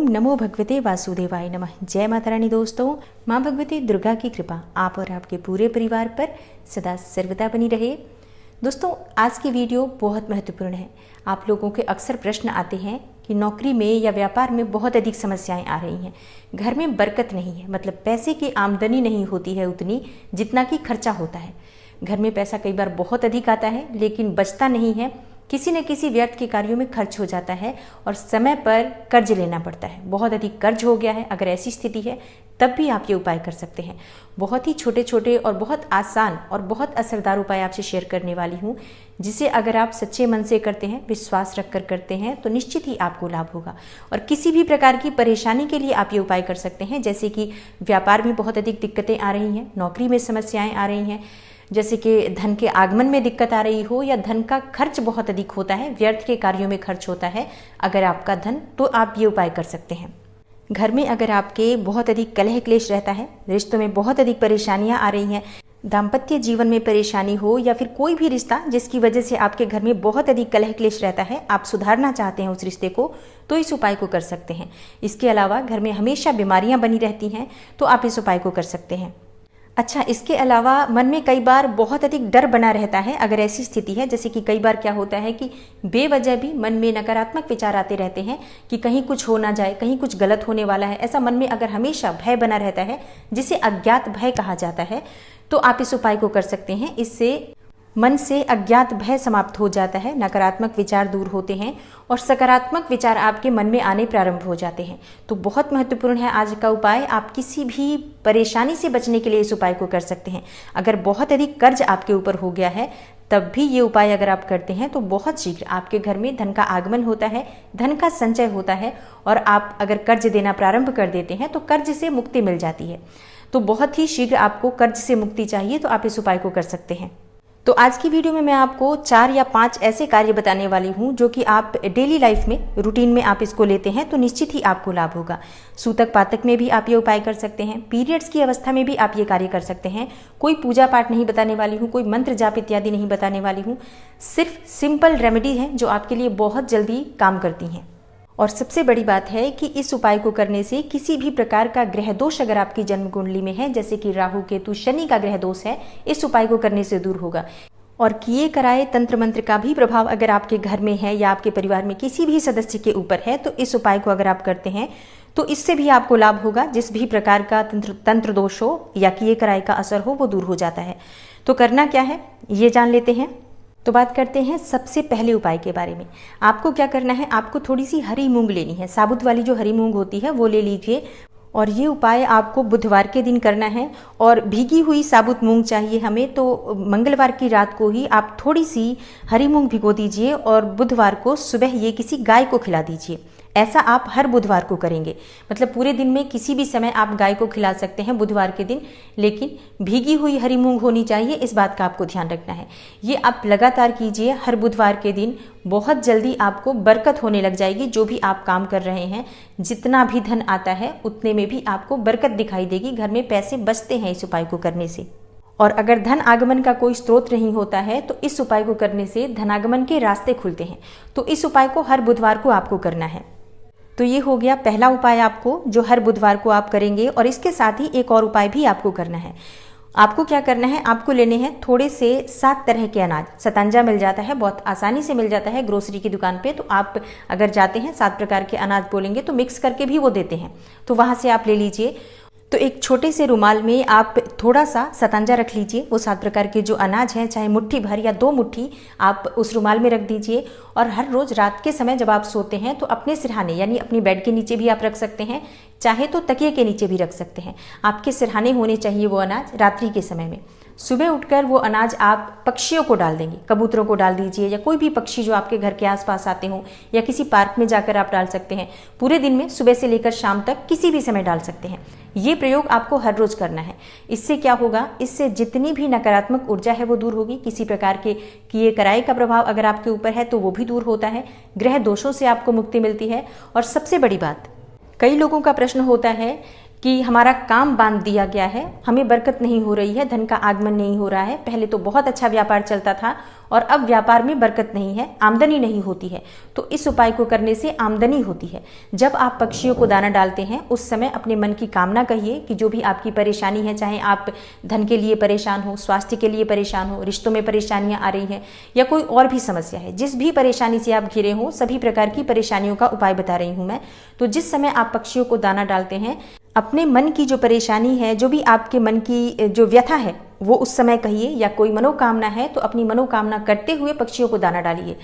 ओम नमो भगवते वासुदेवाय नमः। जय माता रानी। दोस्तों, माँ भगवती दुर्गा की कृपा आप और आपके पूरे परिवार पर सदा सर्वदा बनी रहे। दोस्तों, आज की वीडियो बहुत महत्वपूर्ण है। आप लोगों के अक्सर प्रश्न आते हैं कि नौकरी में या व्यापार में बहुत अधिक समस्याएं आ रही हैं, घर में बरकत नहीं है, मतलब पैसे की आमदनी नहीं होती है उतनी जितना कि खर्चा होता है। घर में पैसा कई बार बहुत अधिक आता है लेकिन बचता नहीं है, किसी न किसी व्यर्थ के कार्यों में खर्च हो जाता है और समय पर कर्ज लेना पड़ता है। बहुत अधिक कर्ज हो गया है, अगर ऐसी स्थिति है तब भी आप ये उपाय कर सकते हैं। बहुत ही छोटे छोटे और बहुत आसान और बहुत असरदार उपाय आपसे शेयर करने वाली हूँ, जिसे अगर आप सच्चे मन से करते हैं, विश्वास रखकर करते हैं तो निश्चित ही आपको लाभ होगा। और किसी भी प्रकार की परेशानी के लिए आप ये उपाय कर सकते हैं, जैसे कि व्यापार में बहुत अधिक दिक्कतें आ रही हैं, नौकरी में समस्याएं आ रही हैं, जैसे कि धन के आगमन में दिक्कत आ रही हो या धन का खर्च बहुत अधिक होता है, व्यर्थ के कार्यों में खर्च होता है अगर आपका धन, तो आप ये उपाय कर सकते हैं। घर में अगर आपके बहुत अधिक कलह क्लेश रहता है, रिश्तों में बहुत अधिक परेशानियां आ रही हैं, दाम्पत्य जीवन में परेशानी हो या फिर कोई भी रिश्ता जिसकी वजह से आपके घर में बहुत अधिक कलह क्लेश रहता है, आप सुधारना चाहते हैं उस रिश्ते को, तो इस उपाय को कर सकते हैं। इसके अलावा घर में हमेशा बीमारियां बनी रहती हैं तो आप इस उपाय को कर सकते हैं। अच्छा, इसके अलावा मन में कई बार बहुत अधिक डर बना रहता है, अगर ऐसी स्थिति है, जैसे कि कई बार क्या होता है कि बेवजह भी मन में नकारात्मक विचार आते रहते हैं कि कहीं कुछ हो ना जाए, कहीं कुछ गलत होने वाला है, ऐसा मन में अगर हमेशा भय बना रहता है, जिसे अज्ञात भय कहा जाता है, तो आप इस उपाय को कर सकते हैं। इससे मन से अज्ञात भय समाप्त हो जाता है, नकारात्मक विचार दूर होते हैं और सकारात्मक विचार आपके मन में आने प्रारंभ हो जाते हैं। तो बहुत महत्वपूर्ण है आज का उपाय। आप किसी भी परेशानी से बचने के लिए इस उपाय को कर सकते हैं। अगर बहुत अधिक कर्ज आपके ऊपर हो गया है तब भी ये उपाय अगर आप करते हैं तो बहुत शीघ्र आपके घर में धन का आगमन होता है, धन का संचय होता है और आप अगर कर्ज देना प्रारंभ कर देते हैं तो कर्ज से मुक्ति मिल जाती है। तो बहुत ही शीघ्र आपको कर्ज से मुक्ति चाहिए तो आप इस उपाय को कर सकते हैं। तो आज की वीडियो में मैं आपको 4 या 5 ऐसे कार्य बताने वाली हूँ जो कि आप डेली लाइफ में, रूटीन में आप इसको लेते हैं तो निश्चित ही आपको लाभ होगा। सूतक पातक में भी आप ये उपाय कर सकते हैं, पीरियड्स की अवस्था में भी आप ये कार्य कर सकते हैं। कोई पूजा पाठ नहीं बताने वाली हूँ, कोई मंत्र जाप इत्यादि नहीं बताने वाली हूँ, सिर्फ सिंपल रेमेडी हैं जो आपके लिए बहुत जल्दी काम करती हैं। और सबसे बड़ी बात है कि इस उपाय को करने से किसी भी प्रकार का ग्रह दोष अगर आपकी जन्म कुंडली में है, जैसे कि राहु केतु शनि का ग्रह दोष है, इस उपाय को करने से दूर होगा। और किए कराए तंत्र मंत्र का भी प्रभाव अगर आपके घर में है या आपके परिवार में किसी भी सदस्य के ऊपर है, तो इस उपाय को अगर आप करते हैं तो इससे भी आपको लाभ होगा। जिस भी प्रकार का तंत्र दोष हो या किए कराए का असर हो वो दूर हो जाता है। तो करना क्या है ये जान लेते हैं। तो बात करते हैं सबसे पहले उपाय के बारे में। आपको क्या करना है, आपको थोड़ी सी हरी मूंग लेनी है, साबुत वाली जो हरी मूंग होती है वो ले लीजिए। और ये उपाय आपको बुधवार के दिन करना है और भीगी हुई साबुत मूंग चाहिए हमें, तो मंगलवार की रात को ही आप थोड़ी सी हरी मूंग भिगो दीजिए और बुधवार को सुबह ये किसी गाय को खिला दीजिए। ऐसा आप हर बुधवार को करेंगे, मतलब पूरे दिन में किसी भी समय आप गाय को खिला सकते हैं बुधवार के दिन, लेकिन भीगी हुई हरी मूंग होनी चाहिए, इस बात का आपको ध्यान रखना है। ये आप लगातार कीजिए हर बुधवार के दिन, बहुत जल्दी आपको बरकत होने लग जाएगी। जो भी आप काम कर रहे हैं, जितना भी धन आता है उतने में भी आपको बरकत दिखाई देगी, घर में पैसे बचते हैं इस उपाय को करने से। और अगर धन आगमन का कोई स्रोत नहीं होता है तो इस उपाय को करने से धनागमन के रास्ते खुलते हैं। तो इस उपाय को हर बुधवार को आपको करना है। तो ये हो गया पहला उपाय आपको, जो हर बुधवार को आप करेंगे। और इसके साथ ही एक और उपाय भी आपको करना है। आपको क्या करना है, आपको लेने हैं थोड़े से 7 तरह के अनाज। सतंजा मिल जाता है, बहुत आसानी से मिल जाता है ग्रोसरी की दुकान पे, तो आप अगर जाते हैं 7 प्रकार के अनाज बोलेंगे तो मिक्स करके भी वो देते हैं, तो वहाँ से आप ले लीजिए। तो एक छोटे से रुमाल में आप थोड़ा सा सतंजा रख लीजिए, वो 7 प्रकार के जो अनाज हैं, चाहे मुट्ठी भर या 2 मुट्ठी आप उस रुमाल में रख दीजिए। और हर रोज रात के समय जब आप सोते हैं तो अपने सिरहाने यानी अपनी बेड के नीचे भी आप रख सकते हैं, चाहे तो तकिए के नीचे भी रख सकते हैं। आपके सिरहाने होने चाहिए वो अनाज रात्रि के समय में। सुबह उठकर वो अनाज आप पक्षियों को डाल देंगे, कबूतरों को डाल दीजिए या कोई भी पक्षी जो आपके घर के आसपास आते हों, या किसी पार्क में जाकर आप डाल सकते हैं। पूरे दिन में सुबह से लेकर शाम तक किसी भी समय डाल सकते हैं। ये प्रयोग आपको हर रोज करना है। इससे क्या होगा, इससे जितनी भी नकारात्मक ऊर्जा है वो दूर होगी। किसी प्रकार के किए कराए का प्रभाव अगर आपके ऊपर है तो वो भी दूर होता है, ग्रह दोषों से आपको मुक्ति मिलती है। और सबसे बड़ी बात, कई लोगों का प्रश्न होता है कि हमारा काम बांध दिया गया है, हमें बरकत नहीं हो रही है, धन का आगमन नहीं हो रहा है, पहले तो बहुत अच्छा व्यापार चलता था और अब व्यापार में बरकत नहीं है, आमदनी नहीं होती है। तो इस उपाय को करने से आमदनी होती है। जब आप पक्षियों को दाना डालते हैं उस समय अपने मन की कामना कहिए कि जो भी आपकी परेशानी है, चाहे आप धन के लिए परेशान हो, स्वास्थ्य के लिए परेशान हो, रिश्तों में परेशानियां आ रही हैं या कोई और भी समस्या है, जिस भी परेशानी से आप घिरे हो, सभी प्रकार की परेशानियों का उपाय बता रही हूं मैं। तो जिस समय आप पक्षियों को दाना डालते हैं, अपने मन की जो परेशानी है, जो भी आपके मन की जो व्यथा है वो उस समय कहिए, या कोई मनोकामना है तो अपनी मनोकामना करते हुए पक्षियों को दाना डालिए।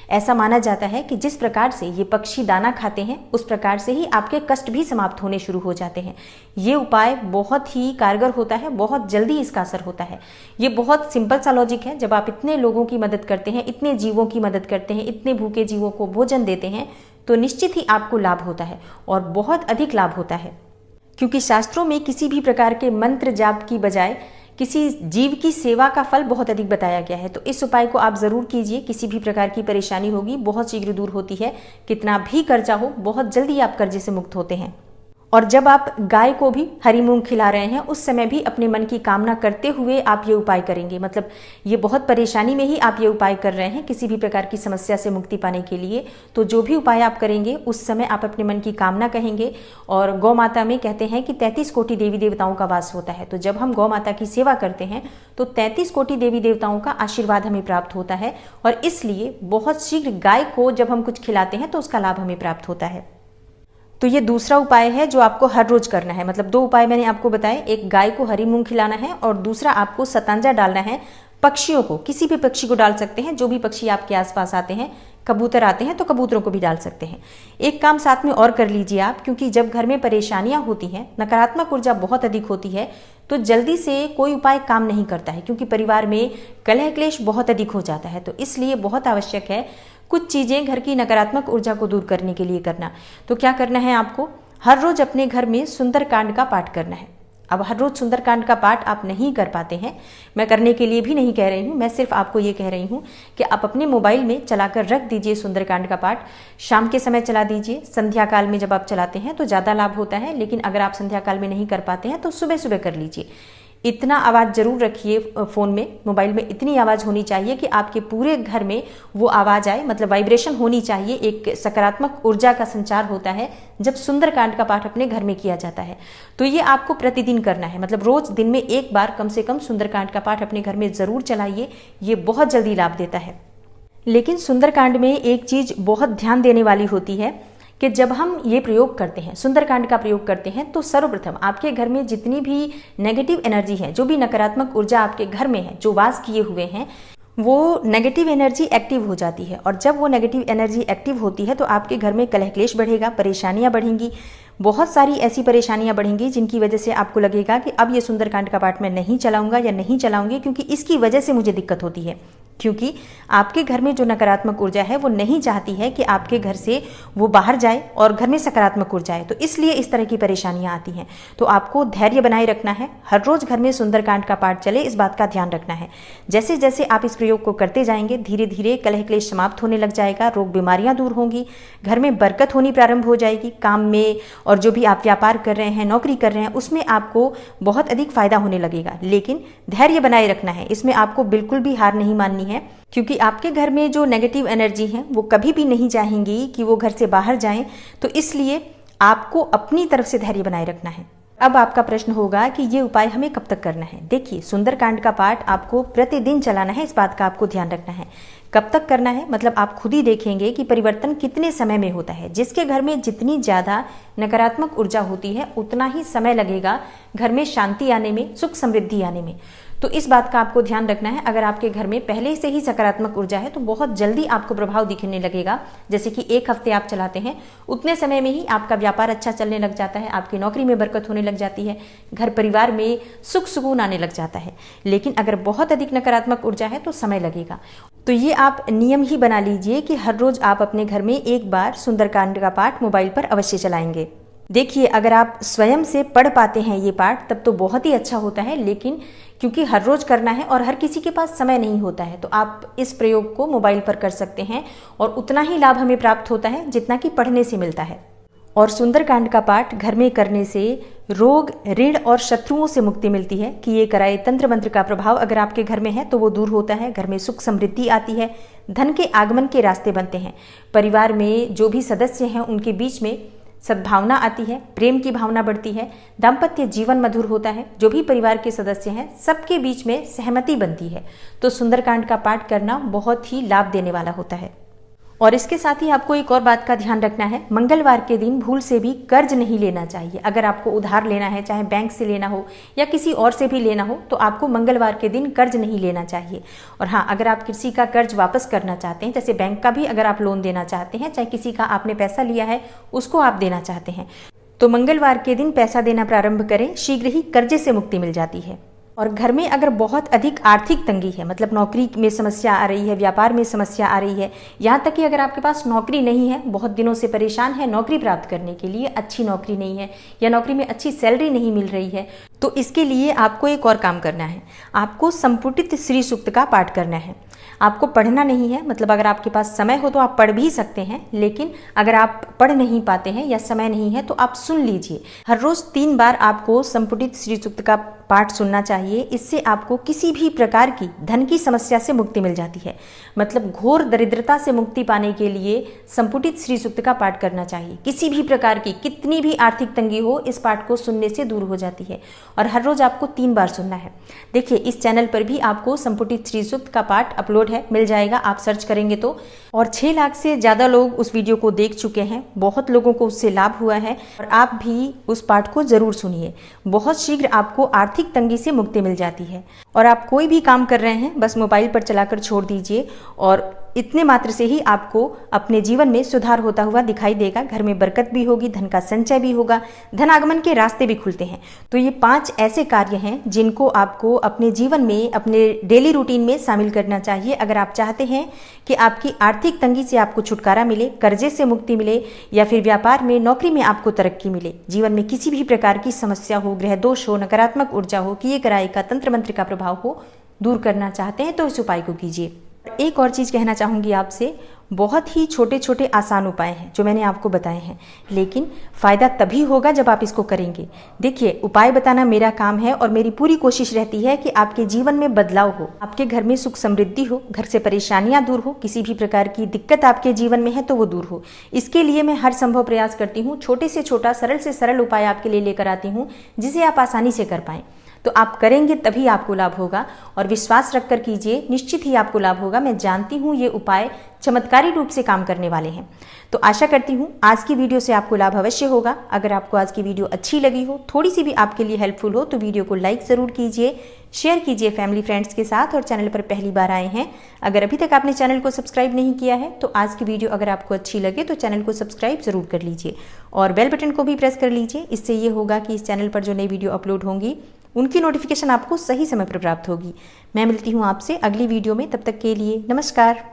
ऐसा माना जाता है कि जिस प्रकार से ये पक्षी दाना खाते हैं उस प्रकार से ही आपके कष्ट भी समाप्त होने शुरू हो जाते हैं। ये उपाय बहुत ही कारगर होता है, बहुत जल्दी इसका असर होता है। ये बहुत सिंपल सा लॉजिक है। जब आप इतने लोगों की मदद करते हैं, इतने जीवों की मदद करते हैं, इतने भूखे जीवों को भोजन देते हैं, तो निश्चित ही आपको लाभ होता है और बहुत अधिक लाभ होता है। क्योंकि शास्त्रों में किसी भी प्रकार के मंत्र जाप की बजाय किसी जीव की सेवा का फल बहुत अधिक बताया गया है। तो इस उपाय को आप जरूर कीजिए। किसी भी प्रकार की परेशानी होगी बहुत शीघ्र दूर होती है। कितना भी कर्जा हो, बहुत जल्दी आप कर्जे से मुक्त होते हैं। और जब आप गाय को भी हरी मूंग खिला रहे हैं उस समय भी अपने मन की कामना करते हुए आप ये उपाय करेंगे। मतलब ये बहुत परेशानी में ही आप ये उपाय कर रहे हैं किसी भी प्रकार की समस्या से मुक्ति पाने के लिए। तो जो भी उपाय आप करेंगे उस समय आप अपने मन की कामना कहेंगे। और गौ माता में कहते हैं कि 33 कोटि देवी देवताओं का वास होता है। तो जब हम गौ माता की सेवा करते हैं तो 33 कोटि देवी देवताओं का आशीर्वाद हमें प्राप्त होता है और इसलिए बहुत शीघ्र गाय को जब हम कुछ खिलाते हैं तो उसका लाभ हमें प्राप्त होता है। तो ये दूसरा उपाय है जो आपको हर रोज करना है। मतलब 2 उपाय मैंने आपको बताए, एक गाय को हरी मूंग खिलाना है और दूसरा आपको सतांजा डालना है पक्षियों को। किसी भी पक्षी को डाल सकते हैं, जो भी पक्षी आपके आसपास आते हैं। कबूतर आते हैं तो कबूतरों को भी डाल सकते हैं। एक काम साथ में और कर लीजिए आप, क्योंकि जब घर में परेशानियां होती हैं, नकारात्मक ऊर्जा बहुत अधिक होती है, तो जल्दी से कोई उपाय काम नहीं करता है, क्योंकि परिवार में कलह क्लेश बहुत अधिक हो जाता है। तो इसलिए बहुत आवश्यक है कुछ चीजें घर की नकारात्मक ऊर्जा को दूर करने के लिए करना। तो क्या करना है आपको, हर रोज अपने घर में सुंदरकांड का पाठ करना है। अब हर रोज सुंदरकांड का पाठ आप नहीं कर पाते हैं, मैं करने के लिए भी नहीं कह रही हूँ, मैं सिर्फ आपको ये कह रही हूँ कि आप अपने मोबाइल में चलाकर रख दीजिए सुंदरकांड का पाठ। शाम के समय चला दीजिए, संध्या काल में जब आप चलाते हैं तो ज़्यादा लाभ होता है। लेकिन अगर आप संध्या काल में नहीं कर पाते हैं तो सुबह सुबह कर लीजिए। इतना आवाज़ जरूर रखिए फ़ोन में, मोबाइल में इतनी आवाज़ होनी चाहिए कि आपके पूरे घर में वो आवाज़ आए। मतलब वाइब्रेशन होनी चाहिए, एक सकारात्मक ऊर्जा का संचार होता है जब सुंदरकांड का पाठ अपने घर में किया जाता है। तो ये आपको प्रतिदिन करना है। मतलब रोज दिन में एक बार कम से कम सुंदरकांड का पाठ अपने घर में ज़रूर चलाइए, ये बहुत जल्दी लाभ देता है। लेकिन सुंदरकांड में एक चीज़ बहुत ध्यान देने वाली होती है कि जब हम ये प्रयोग करते हैं, सुंदरकांड का प्रयोग करते हैं, तो सर्वप्रथम आपके घर में जितनी भी नेगेटिव एनर्जी है, जो भी नकारात्मक ऊर्जा आपके घर में है, जो वास किए हुए हैं, वो नेगेटिव एनर्जी एक्टिव हो जाती है। और जब वो नेगेटिव एनर्जी एक्टिव होती है तो आपके घर में कलह क्लेश बढ़ेगा, परेशानियां बढ़ेंगी, बहुत सारी ऐसी परेशानियां बढ़ेंगी जिनकी वजह से आपको लगेगा कि अब ये सुंदरकांड का पाठ मैं नहीं चलाऊंगा या नहीं चलाऊंगी, क्योंकि इसकी वजह से मुझे दिक्कत होती है। क्योंकि आपके घर में जो नकारात्मक ऊर्जा है वो नहीं चाहती है कि आपके घर से वो बाहर जाए और घर में सकारात्मक ऊर्जा आए। तो इसलिए इस तरह की परेशानियां आती हैं। तो आपको धैर्य बनाए रखना है, हर रोज घर में सुंदरकांड का पाठ चले, इस बात का ध्यान रखना है। जैसे जैसे आप इस प्रयोग को करते जाएंगे धीरे धीरे कलह क्लेश समाप्त होने लग जाएगा, रोग बीमारियां दूर होंगी, घर में बरकत होनी प्रारंभ हो जाएगी। काम में और जो भी आप व्यापार कर रहे हैं, नौकरी कर रहे हैं, उसमें आपको बहुत अधिक फायदा होने लगेगा। लेकिन धैर्य बनाए रखना है, इसमें आपको बिल्कुल भी हार नहीं माननी है, क्योंकि आपके घर में जो नेगेटिव एनर्जी है वो कभी भी नहीं चाहेंगी कि वो घर से बाहर जाएं। तो इसलिए आपको अपनी तरफ से धैर्य बनाए रखना है। अब आपका प्रश्न होगा कि ये उपाय हमें कब तक करना है। देखिए, सुंदरकांड का पाठ आपको प्रतिदिन चलाना है, इस बात का आपको ध्यान रखना है। कब तक करना है, मतलब आप खुद ही देखेंगे कि परिवर्तन कितने समय में होता है। जिसके घर में जितनी ज़्यादा नकारात्मक ऊर्जा होती है उतना ही समय लगेगा घर में शांति आने में, सुख समृद्धि आने में। तो इस बात का आपको ध्यान रखना है। अगर आपके घर में पहले से ही सकारात्मक ऊर्जा है तो बहुत जल्दी आपको प्रभाव दिखने लगेगा। जैसे कि 1 हफ्ते आप चलाते हैं, उतने समय में ही आपका व्यापार अच्छा चलने लग जाता है, आपकी नौकरी में बरकत होने लग जाती है, घर परिवार में सुख सुकून आने लग जाता है। लेकिन अगर बहुत अधिक नकारात्मक ऊर्जा है तो समय लगेगा। तो ये आप नियम ही बना लीजिए कि हर रोज आप अपने घर में एक बार सुंदरकांड का पाठ मोबाइल पर अवश्य चलाएंगे। देखिए, अगर आप स्वयं से पढ़ पाते हैं ये पाठ तब तो बहुत ही अच्छा होता है। लेकिन क्योंकि हर रोज करना है और हर किसी के पास समय नहीं होता है, तो आप इस प्रयोग को मोबाइल पर कर सकते हैं और उतना ही लाभ हमें प्राप्त होता है जितना कि पढ़ने से मिलता है। और सुंदरकांड का पाठ घर में करने से रोग, ऋण और शत्रुओं से मुक्ति मिलती है। किए कराए तंत्र मंत्र का प्रभाव अगर आपके घर में है तो वो दूर होता है। घर में सुख समृद्धि आती है, धन के आगमन के रास्ते बनते हैं। परिवार में जो भी सदस्य हैं उनके बीच में सद्भावना आती है, प्रेम की भावना बढ़ती है, दाम्पत्य जीवन मधुर होता है। जो भी परिवार के सदस्य हैं सबके बीच में सहमति बनती है। तो सुंदरकांड का पाठ करना बहुत ही लाभ देने वाला होता है। और इसके साथ ही आपको एक और बात का ध्यान रखना है, मंगलवार के दिन भूल से भी कर्ज नहीं लेना चाहिए। अगर आपको उधार लेना है, चाहे बैंक से लेना हो या किसी और से भी लेना हो, तो आपको मंगलवार के दिन कर्ज नहीं लेना चाहिए। और हाँ, अगर आप किसी का कर्ज वापस करना चाहते हैं, जैसे बैंक का भी अगर आप लोन देना चाहते हैं, चाहे किसी का आपने पैसा लिया है उसको आप देना चाहते हैं, तो मंगलवार के दिन पैसा देना प्रारंभ करें, शीघ्र ही कर्जे से मुक्ति मिल जाती है। और घर में अगर बहुत अधिक आर्थिक तंगी है, मतलब नौकरी में समस्या आ रही है, व्यापार में समस्या आ रही है, यहाँ तक कि अगर आपके पास नौकरी नहीं है, बहुत दिनों से परेशान है नौकरी प्राप्त करने के लिए, अच्छी नौकरी नहीं है या नौकरी में अच्छी सैलरी नहीं मिल रही है, तो इसके लिए आपको एक और काम करना है। आपको संपुटित श्री सूक्त का पाठ करना है। आपको पढ़ना नहीं है, मतलब अगर आपके पास समय हो तो आप पढ़ भी सकते हैं, लेकिन अगर आप पढ़ नहीं पाते हैं या समय नहीं है तो आप सुन लीजिए। हर रोज 3 बार आपको संपुटित श्री सूक्त का पाठ सुनना चाहिए। इससे आपको किसी भी प्रकार की धन की समस्या से मुक्ति मिल जाती है। मतलब घोर दरिद्रता से मुक्ति पाने के लिए संपुटित श्री सूक्त का पाठ करना चाहिए। किसी भी प्रकार की कितनी भी आर्थिक तंगी हो, इस पाठ को सुनने से दूर हो जाती है। और हर रोज आपको 3 बार सुनना है। देखिए, इस चैनल पर भी आपको संपुटित श्री सूक्त का पाठ अपलोड है, मिल जाएगा, आप सर्च करेंगे तो। और 6 लाख से ज्यादा लोग उस वीडियो को देख चुके हैं, बहुत लोगों को उससे लाभ हुआ है। और आप भी उस पाठ को जरूर सुनिए, बहुत शीघ्र आपको आर्थिक तंगी से मुक्ति मिल जाती है। और आप कोई भी काम कर रहे हैं, बस मोबाइल पर चलाकर छोड़ दीजिए और इतने मात्र से ही आपको अपने जीवन में सुधार होता हुआ दिखाई देगा। घर में बरकत भी होगी, धन का संचय भी होगा, धन आगमन के रास्ते भी खुलते हैं। तो ये 5 ऐसे कार्य हैं जिनको आपको अपने जीवन में, अपने डेली रूटीन में शामिल करना चाहिए अगर आप चाहते हैं कि आपकी आर्थिक तंगी से आपको छुटकारा मिले, कर्जे से मुक्ति मिले, या फिर व्यापार में, नौकरी में आपको तरक्की मिले, जीवन में किसी भी प्रकार की समस्या हो, ग्रह दोष हो, नकारात्मक ऊर्जा हो, किए कराए का तंत्र मंत्र का प्रभाव हो, दूर करना चाहते हैं तो इस उपाय को कीजिए। एक और चीज कहना चाहूंगी आपसे, बहुत ही छोटे छोटे आसान उपाय हैं जो मैंने आपको बताए हैं, लेकिन फायदा तभी होगा जब आप इसको करेंगे। देखिए, उपाय बताना मेरा काम है और मेरी पूरी कोशिश रहती है कि आपके जीवन में बदलाव हो, आपके घर में सुख समृद्धि हो, घर से परेशानियां दूर हो, किसी भी प्रकार की दिक्कत आपके जीवन में है तो वो दूर हो। इसके लिए मैं हर संभव प्रयास करती हूँ, छोटे से छोटा, सरल से सरल उपाय आपके लिए लेकर आती हूँ जिसे आप आसानी से कर पाएं। तो आप करेंगे तभी आपको लाभ होगा, और विश्वास रखकर कीजिए, निश्चित ही आपको लाभ होगा। मैं जानती हूँ ये उपाय चमत्कारी रूप से काम करने वाले हैं। तो आशा करती हूँ आज की वीडियो से आपको लाभ अवश्य होगा। अगर आपको आज की वीडियो अच्छी लगी हो, थोड़ी सी भी आपके लिए हेल्पफुल हो, तो वीडियो को लाइक ज़रूर कीजिए, शेयर कीजिए फैमिली फ्रेंड्स के साथ। और चैनल पर पहली बार आए हैं, अगर अभी तक आपने चैनल को सब्सक्राइब नहीं किया है, तो आज की वीडियो अगर आपको अच्छी लगे तो चैनल को सब्सक्राइब जरूर कर लीजिए और बेल बटन को भी प्रेस कर लीजिए। इससे ये होगा कि इस चैनल पर जो नई वीडियो अपलोड होंगी उनकी नोटिफिकेशन आपको सही समय पर प्राप्त होगी। मैं मिलती हूँ आपसे अगली वीडियो में, तब तक के लिए नमस्कार।